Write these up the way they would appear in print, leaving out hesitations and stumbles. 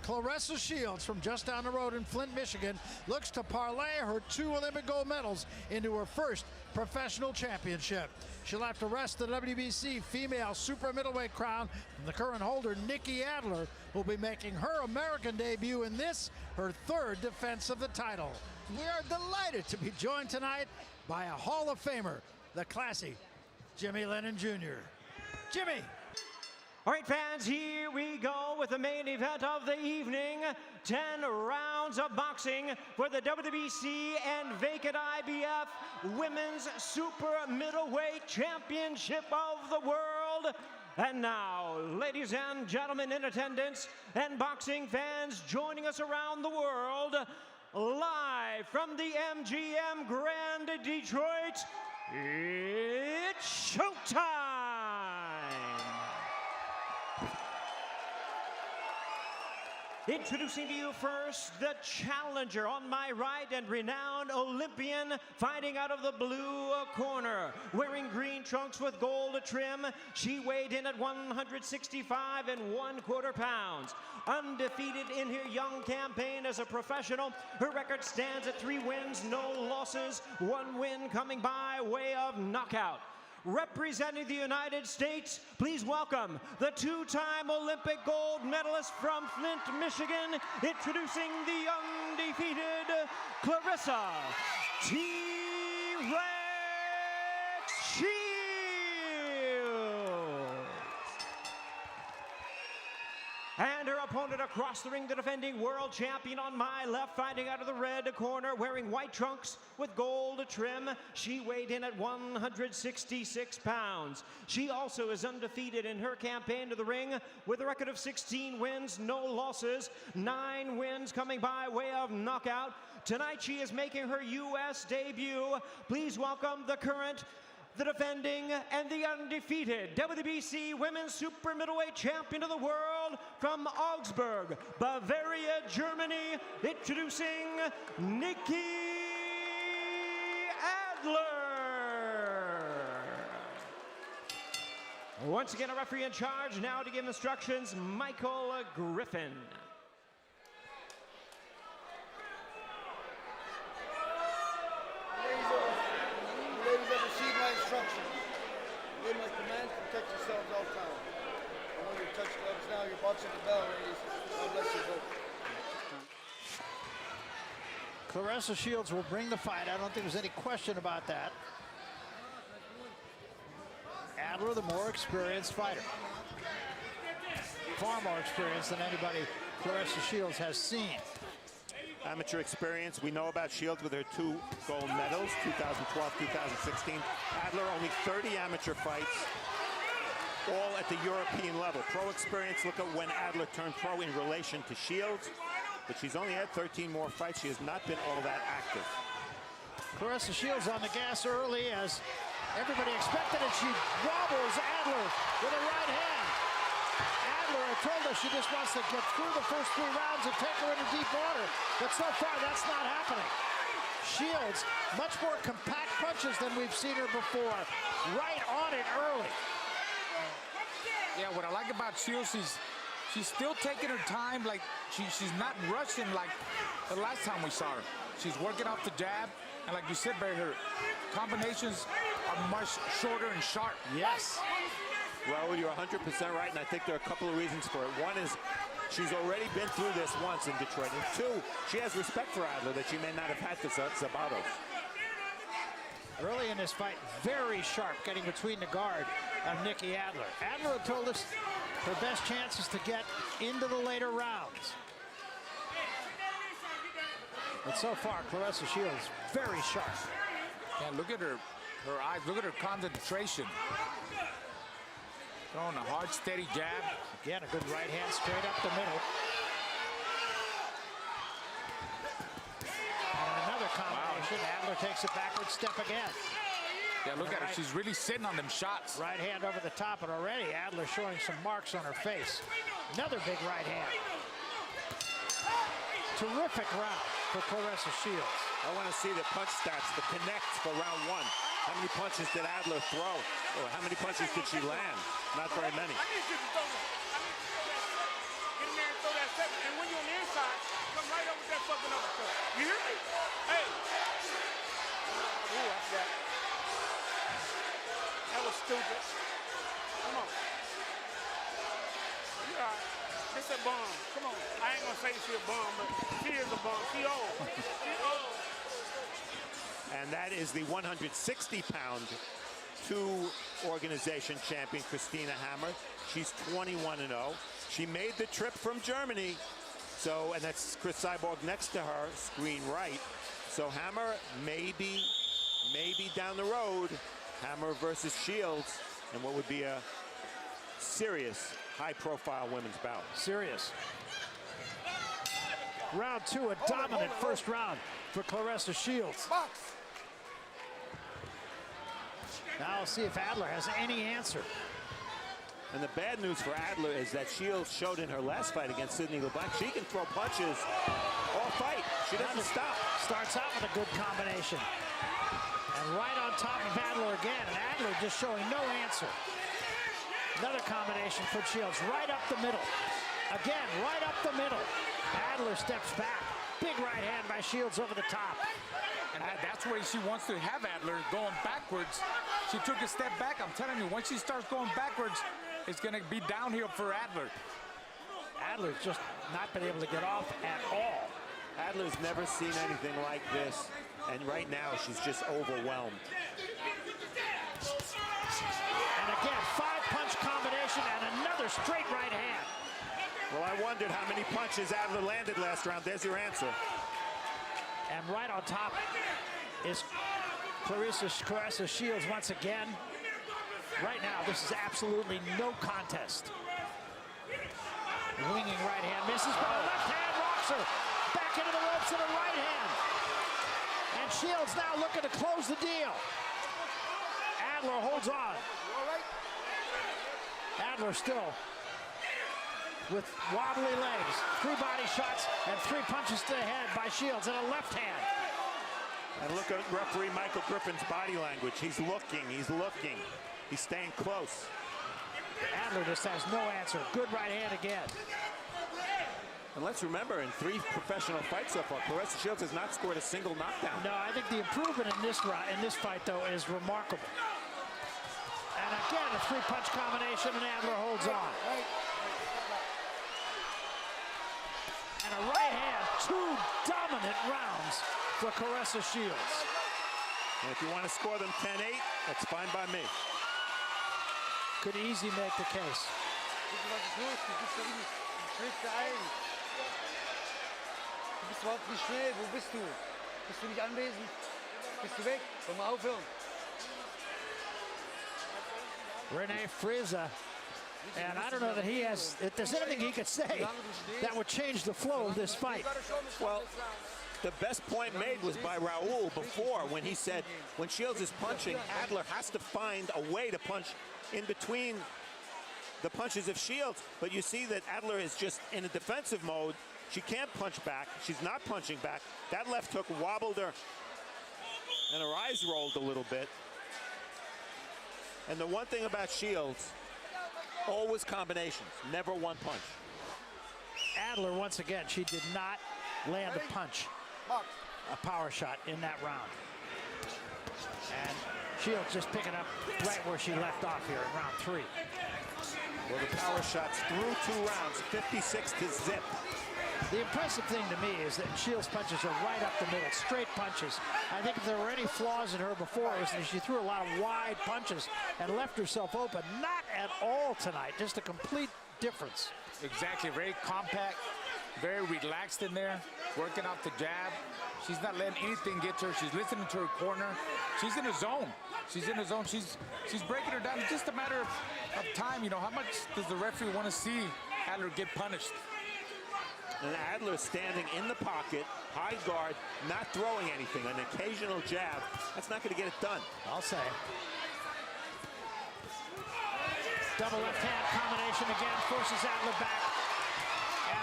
Claressa Shields from just down the road in Flint, Michigan, looks to parlay her 2 Olympic gold medals into her first professional championship. She'll have to wrest the WBC female super middleweight crown from the current holder, Nikki Adler, who'll be making her American debut in this, her 3rd defense of the title. We are delighted to be joined tonight by a Hall of Famer, the classy Jimmy Lennon Jr. Jimmy. All right, fans, here we go with the main event of the evening. 10 rounds of boxing for the WBC and vacant IBF Women's Super Middleweight Championship of the World. And now, ladies and gentlemen in attendance and boxing fans joining us around the world, live from the MGM Grand Detroit, it's showtime! Introducing to you first, the challenger on my right and renowned Olympian fighting out of the blue corner. Wearing green trunks with gold trim, she weighed in at 165 1/4 pounds. Undefeated in her young campaign as a professional, her record stands at 3 wins, no losses, 1 win coming by way of knockout. Representing the United States, please welcome the 2-time Olympic gold medalist from Flint, Michigan, introducing the undefeated Claressa T-Rex Shields. And her opponent across the ring, the defending world champion on my left, fighting out of the red corner, wearing white trunks with gold trim. She weighed in at 166 pounds. She also is undefeated in her campaign to the ring with a record of 16 wins, no losses, 9 wins coming by way of knockout. Tonight she is making her U.S. debut. Please welcome the current, the defending, and the undefeated WBC Women's Super Middleweight Champion of the World from Augsburg, Bavaria, Germany, introducing Nikki Adler. Once again, a referee in charge now to give instructions, Michael Griffin. Instructions. Give my commands, protect yourselves all the time. I know you're touching gloves now, you're boxing the bell, ladies. God bless you both. Claressa Shields will bring the fight. I don't think there's any question about that. Adler, the more experienced fighter. Far more experienced than anybody Claressa Shields has seen. Amateur experience. We know about Shields with her 2 gold medals, 2012, 2016. Adler, only 30 amateur fights, all at the European level. Pro experience, look at when Adler turned pro in relation to Shields, but she's only had 13 more fights. She has not been all that active. Claressa Shields on the gas early as everybody expected it. She wobbles Adler with a right hand. Adler had told us she just wants to get through the first 3 rounds and take her into deep water. But so far, that's not happening. Shields, much more compact punches than we've seen her before. Right on it early. Yeah, what I like about Shields, she's still taking her time. Like, she's not rushing like the last time we saw her. She's working off the jab. And like you said, Barry, her combinations are much shorter and sharp. Yes. Raul, you're 100% right, and I think there are a couple of reasons for it. One is she's already been through this once in Detroit. And 2, she has respect for Adler that she may not have had for Zabatos. Early in this fight, very sharp, getting between the guard of Nikki Adler. Adler told us her best chance is to get into the later rounds. But so far, Claressa Shields, very sharp. Yeah, look at her eyes, look at her concentration. Throwing a hard, steady jab. Again, a good right hand straight up the middle. And another combination. Wow. Adler takes a backward step again. Yeah, look at her. She's really sitting on them shots. Right hand over the top, and already Adler showing some marks on her face. Another big right hand. Terrific round for Claressa Shields. I want to see the punch stats, the connects for round 1. How many punches did Adler throw? Or how many punches did she land? Not very many. I need you to throw that. Get in there and throw that second. And when you're on fucking uppercut. You hear me? Hey. Ooh, I forgot. That was stupid. Come on. You all right. This a bomb. Come on. I ain't gonna say she a bomb, but she is a bomb. She old. She old. And that is the 160-pound two-organization champion, Christina Hammer. She's 21-0. She made the trip from Germany. So, and that's Chris Cyborg next to her, screen right. So Hammer maybe down the road, Hammer versus Shields, and what would be a serious, high-profile women's bout. Serious. Round 2, a dominant first round for Claressa Shields. Box. Now we'll see if Adler has any answer. And the bad news for Adler is that Shields showed in her last fight against Sydney LeBlanc, she can throw punches all fight. She doesn't stop. Starts out with a good combination. And right on top of Adler again. And Adler just showing no answer. Another combination for Shields, right up the middle. Again, right up the middle. Adler steps back. Big right hand by Shields over the top. And that's where she wants to have Adler going backwards. She took a step back. I'm telling you, once she starts going backwards, it's going to be downhill for Adler. Adler's just not been able to get off at all. Adler's never seen anything like this. And right now, she's just overwhelmed. And again, 5-punch combination and another straight right hand. Well, I wondered how many punches Adler landed last round. There's your answer. And right on top is Claressa Shields once again. Right now, this is absolutely no contest. Winging right hand, misses, but a left hand rocks her. Back into the ropes and a right hand. And Shields now looking to close the deal. Adler holds on. Adler still with wobbly legs. 3 body shots and 3 punches to the head by Shields and a left hand. And look at referee Michael Griffin's body language. He's looking, he's looking. He's staying close. Adler just has no answer. Good right hand again. And let's remember, in 3 professional fights so far, Claressa Shields has not scored a single knockdown. No, I think the improvement in this fight, though, is remarkable. And again, a 3-punch combination, and Adler holds on. And a right hand, 2 dominant rounds for Claressa Shields. And if you want to score them 10-8, that's fine by me. Could easily make the case. Du bist überhaupt nicht schnell. Wo bist du? Bist du nicht anwesend? Bist du weg? Komm mal aufhören. Rene Frieza. And I don't know that he has, if there's anything he could say that would change the flow of this fight. Well, the best point made was by Raul before when he said, when Shields is punching, Adler has to find a way to punch in between the punches of Shields. But you see that Adler is just in a defensive mode. She can't punch back. She's not punching back. That left hook wobbled her, and her eyes rolled a little bit. And the one thing about Shields, always combinations, never one punch. Adler, once again, she did not land a punch, a power shot in that round. And Shields just picking up right where she left off here in round 3. Well, the power shots through 2 rounds, 56 to zip. The impressive thing to me is that Shields' punches are right up the middle, straight punches. I think if there were any flaws in her before, it was that she threw a lot of wide punches and left herself open. Not at all tonight, just a complete difference. Exactly, very compact, very relaxed in there, working off the jab. She's not letting anything get to her. She's listening to her corner. She's in a zone. She's in a zone. She's breaking her down. It's just a matter of time. You know, how much does the referee want to see Adler get punished? And Adler standing in the pocket, high guard, not throwing anything. An occasional jab, that's not going to get it done. I'll say. Double left hand combination again, forces Adler back.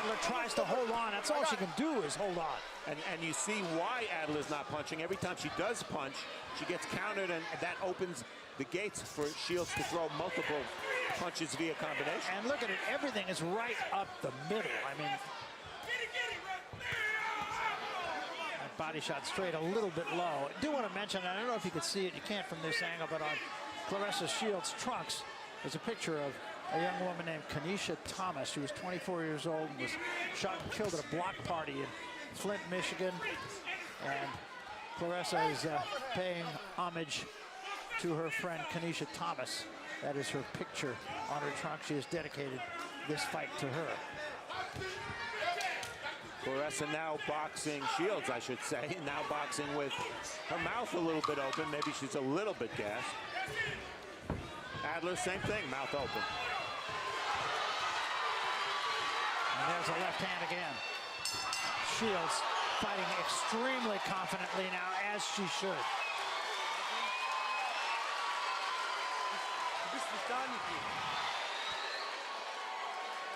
Adler tries to hold on. That's all she can do is hold on. And you see why Adler's not punching. Every time she does punch, she gets countered, and that opens the gates for Shields to throw multiple punches via combination. And look at it, everything is right up the middle. I mean, body shot straight a little bit low. I do want to mention, I don't know if you can see it, you can't from this angle, but on Claressa Shields' trunks, there's a picture of a young woman named Kenesha Thomas. She was 24 years old and was shot and killed at a block party in Flint, Michigan. And Claressa is paying homage to her friend Kenesha Thomas. That is her picture on her trunk. She has dedicated this fight to her. Claressa now boxing, Shields I should say, now boxing with her mouth a little bit open. Maybe she's a little bit gassed. Adler, same thing, mouth open. And there's a left hand again. Shields fighting extremely confidently now, as she should. Du bist nicht da, Niki.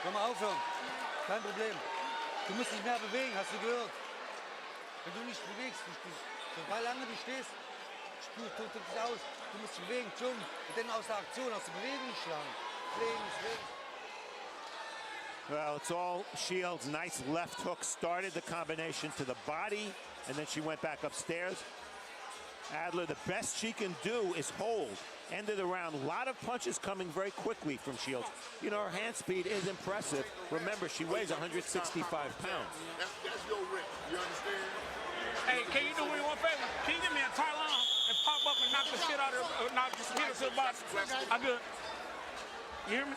Komm mal aufhören. Kein Problem. Du musst dich mehr bewegen, hast du gehört? Wenn du nicht bewegst, sobald lange du stehst, tut es aus. Du musst dich bewegen, schon. Und dann aus der Aktion, aus der Bewegung schlagen. Bewegen. Well, it's all Shields. Nice left hook started the combination to the body, and then she went back upstairs. Adler, the best she can do is hold. End of the round, a lot of punches coming very quickly from Shields. You know, her hand speed is impressive. Remember, she weighs 165 pounds. That's your risk, you understand? Hey, can you do me one favor? Can you give me a Tylenol and pop up and knock the shit out of her, knock the hit her to the body? I good. You hear me?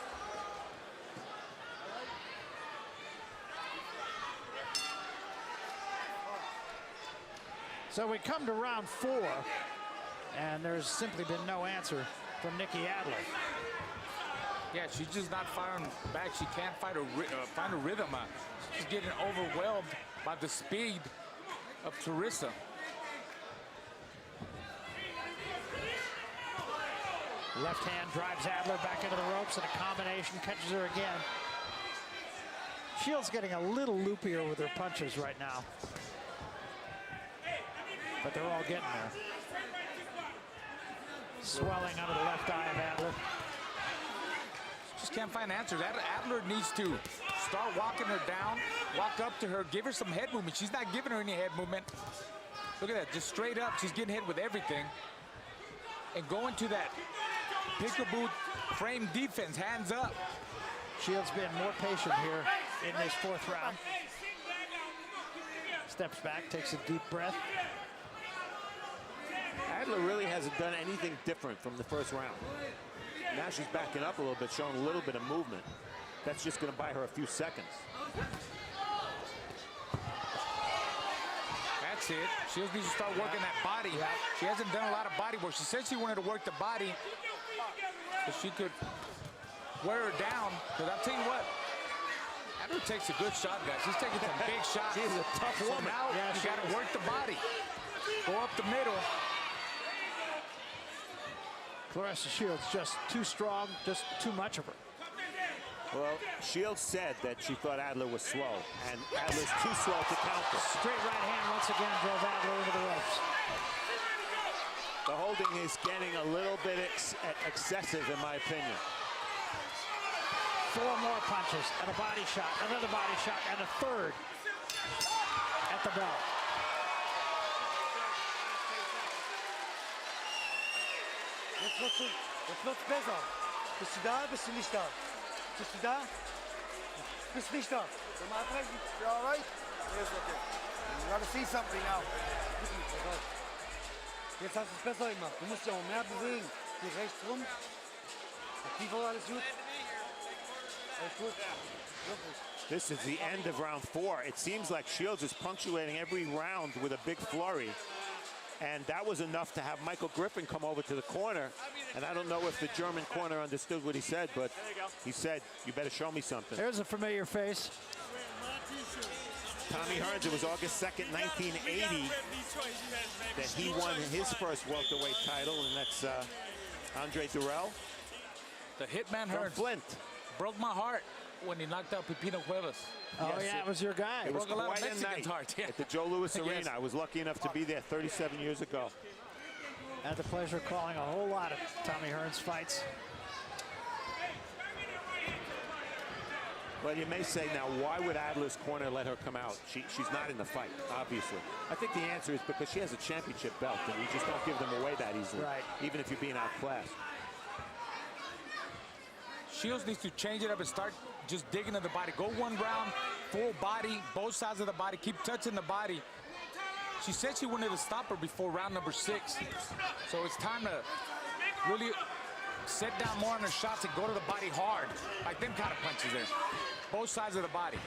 So we come to round 4, and there's simply been no answer from Nikki Adler. Yeah, she's just not firing back. She can't find a rhythm. She's getting overwhelmed by the speed of Claressa. Left hand drives Adler back into the ropes, and a combination catches her again. Shields getting a little loopier with her punches right now, but they're all getting there. Swelling under the left eye of Adler. Just can't find answers. Adler needs to start walking her down, walk up to her, give her some head movement. She's not giving her any head movement. Look at that, just straight up. She's getting hit with everything. And going to that peekaboo frame defense, hands up. Shields being more patient here in this 4th round. Steps back, takes a deep breath. Adler really hasn't done anything different from the first round. Now she's backing up a little bit, showing a little bit of movement. That's just going to buy her a few seconds. That's it. She just needs to start working that body. She hasn't done a lot of body work. She said she wanted to work the body so she could wear her down. Because I'll tell you what, Adler takes a good shot, guys. She's taking some big shots. She's a tough woman. Now you got to work the body. Go up the middle. Claressa Shields just too strong, just too much of her. Well, Shields said that she thought Adler was slow, and Adler's too slow to counter. Straight right hand once again drove Adler into the ropes. The holding is getting a little bit excessive, in my opinion. 4 more punches and a body shot, another body shot, and a 3rd at the belt. Jetzt wird's besser. Bist du da? Bist du nicht da? Bist du da? Bist nicht da? Soll mal abbrechen? You all right? Yes, okay. You gotta see something now. Jetzt hast du es besser gemacht. Du musst ja auch mehr bewegen. Hier rechts rum. Tiefer, alles gut? Alles gut? Wirklich. This is the end of round 4. It seems like Shields is punctuating every round with a big flurry. And that was enough to have Michael Griffin come over to the corner. And I don't know if the German corner understood what he said, but he said, you better show me something. There's a familiar face. Tommy Hearns, it was August 2nd, 1980, that he won his first welterweight title, and that's Andre Durrell. The Hitman From Hearns Flint. broke my heart when he knocked out Pepino Cuevas. Oh, yeah, it was your guy. It was broke a lot of quite a Mexicans' night hearts, yeah. at the Joe Louis Arena. Yes. I was lucky enough to be there 37 years ago. I had the pleasure of calling a whole lot of Tommy Hearns fights. Well, you may say now, why would Adler's corner let her come out? She's not in the fight, obviously. I think the answer is because she has a championship belt, and you just don't give them away that easily, right, even if you're being outclassed. Shields needs to change it up and start just digging at the body. Go one round, full body, both sides of the body, keep touching the body. She said she wanted to stop her before round number 6. So it's time to really set down more on her shots and go to the body hard. Like them kind of punches there. Both sides of the body.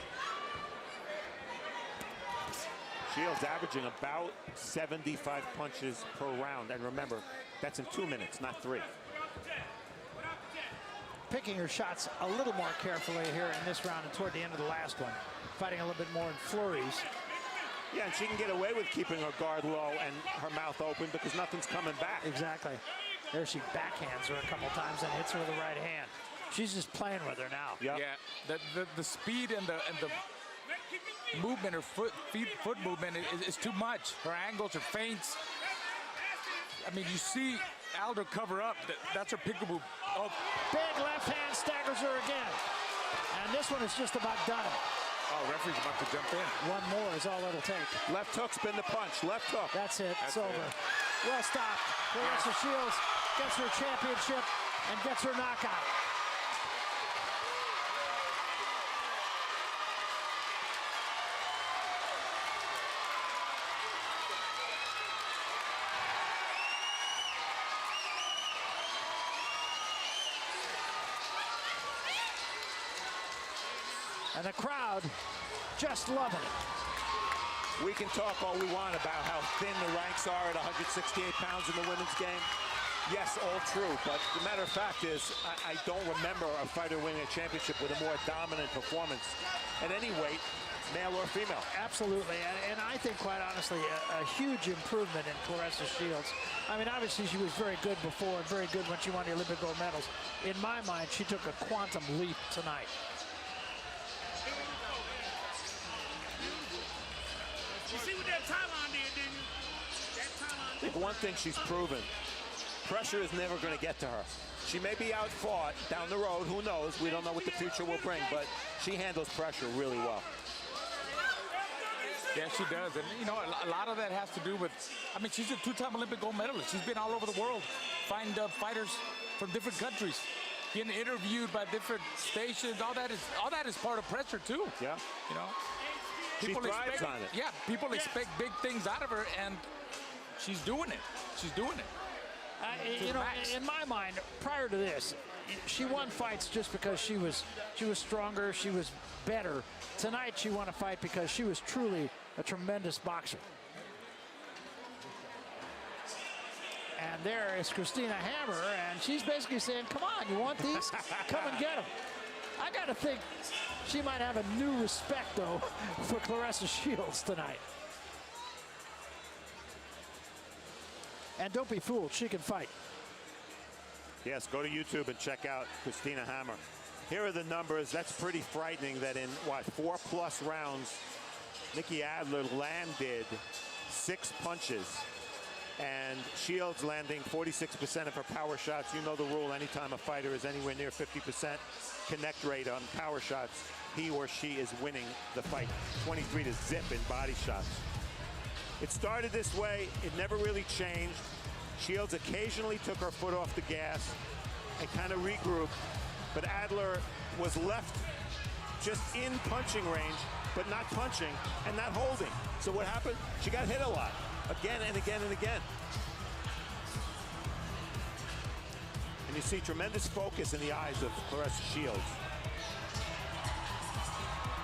Shields averaging about 75 punches per round. And remember, that's in 2 minutes, not 3. Picking her shots a little more carefully here in this round and toward the end of the last one. Fighting a little bit more in flurries. Yeah, and she can get away with keeping her guard low and her mouth open because nothing's coming back. Exactly. There she backhands her a couple times and hits her with the right hand. She's just playing with her now. Yep. Yeah, the speed and the movement, her foot movement is too much. Her angles, her feints. I mean, you see Adler cover up. That's her peekaboo. Oh. Big left hand staggers her again. And this one is just about done. Oh, referee's about to jump in. One more is all it'll take. Left hook, spin the punch. Left hook. That's it. That's it's over. It. Well stopped. Claressa Shields gets her championship and gets her knockout. And the crowd just loving it. We can talk all we want about how thin the ranks are at 168 pounds in the women's game. Yes, all true, but the matter of fact is, I don't remember a fighter winning a championship with a more dominant performance at any weight, male or female. Absolutely, and I think, quite honestly, a huge improvement in Claressa Shields. I mean, obviously, she was very good before and very good when she won the Olympic gold medals. In my mind, she took a quantum leap tonight. You see what that Thailand did, didn't you? That Thailand. I think one thing she's proven, pressure is never going to get to her. She may be outfought down the road, who knows? We don't know what the future will bring, but she handles pressure really well. Yeah, she does. And, you know, a lot of that has to do with, I mean, she's a 2-time Olympic gold medalist. She's been all over the world, find fighters from different countries, getting interviewed by different stations. All that is part of pressure, too. Yeah. You know? She thrives on it. Yeah, people expect big things out of her, and she's doing it. She's doing it. You know, in my mind, prior to this, she won fights just because she was stronger, she was better. Tonight, she won a fight because she was truly a tremendous boxer. And there is Christina Hammer, and she's basically saying, come on, you want these? Come and get them. I got to think she might have a new respect, though, for Claressa Shields tonight. And don't be fooled, she can fight. Yes, go to YouTube and check out Christina Hammer. Here are the numbers. That's pretty frightening that in, what, 4+ rounds, Nikki Adler landed 6 punches. And Shields landing 46% of her power shots. You know the rule, anytime a fighter is anywhere near 50% connect rate on power shots, he or she is winning the fight. 23 to zip in body shots. It started this way, it never really changed. Shields occasionally took her foot off the gas and kind of regrouped, but Adler was left just in punching range, but not punching and not holding. So what happened? She got hit a lot, again and again and again. And you see tremendous focus in the eyes of Claressa Shields.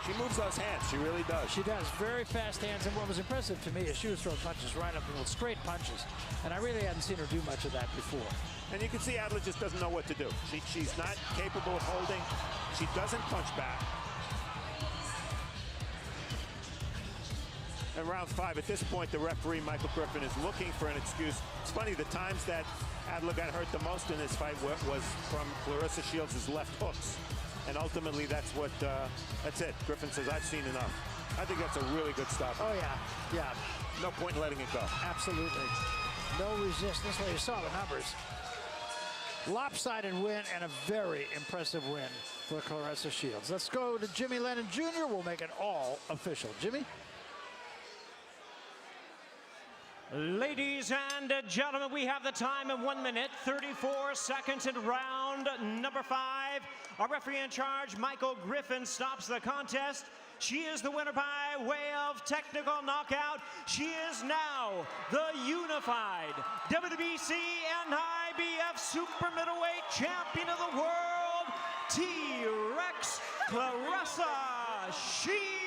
She moves those hands, she really does. She does, very fast hands, and what was impressive to me is she was throwing punches right up, straight punches, and I really hadn't seen her do much of that before. And you can see Adler just doesn't know what to do. She's not capable of holding. She doesn't punch back. In round 5, at this point, the referee, Michael Griffin, is looking for an excuse. It's funny, the times that Adler got hurt the most in this fight was from Claressa Shields' left hooks. And ultimately, that's it. Griffin says, I've seen enough. I think that's a really good stop. Oh, yeah, yeah. No point in letting it go. Absolutely. No resistance. Well, you saw the numbers. lopsided win and a very impressive win for Claressa Shields. Let's go to Jimmy Lennon Jr. We'll make it all official. Jimmy? Ladies and gentlemen, we have the time in 1 minute, 34 seconds in round number 5. Our referee in charge, Michael Griffin, stops the contest. She is the winner by way of technical knockout. She is now the unified WBC and IBF super middleweight champion of the world, T-Rex Claressa Shields.